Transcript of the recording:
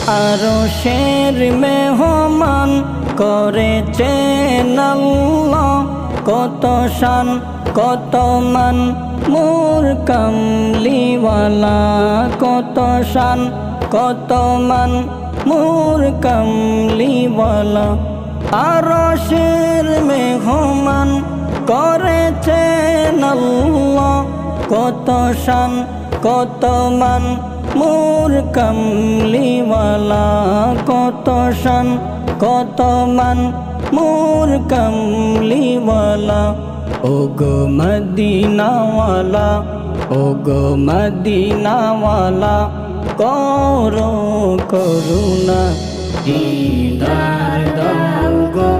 আরশের মেহমান করেছেন আল্লাহ, কত শান কত মান মোর কামলিওয়ালা, কত শান কত মান মোর কামলিওয়ালা। আরশের মেহমান করেছেন আল্লাহ, কত শান কত মান মোর কামলিওয়ালা, কত শান কত মান মোর কামলিওয়ালা। ওগো মদিনাওয়ালা, ওগো মদিনাওয়ালা, করো করুণা দিদার দাও গো।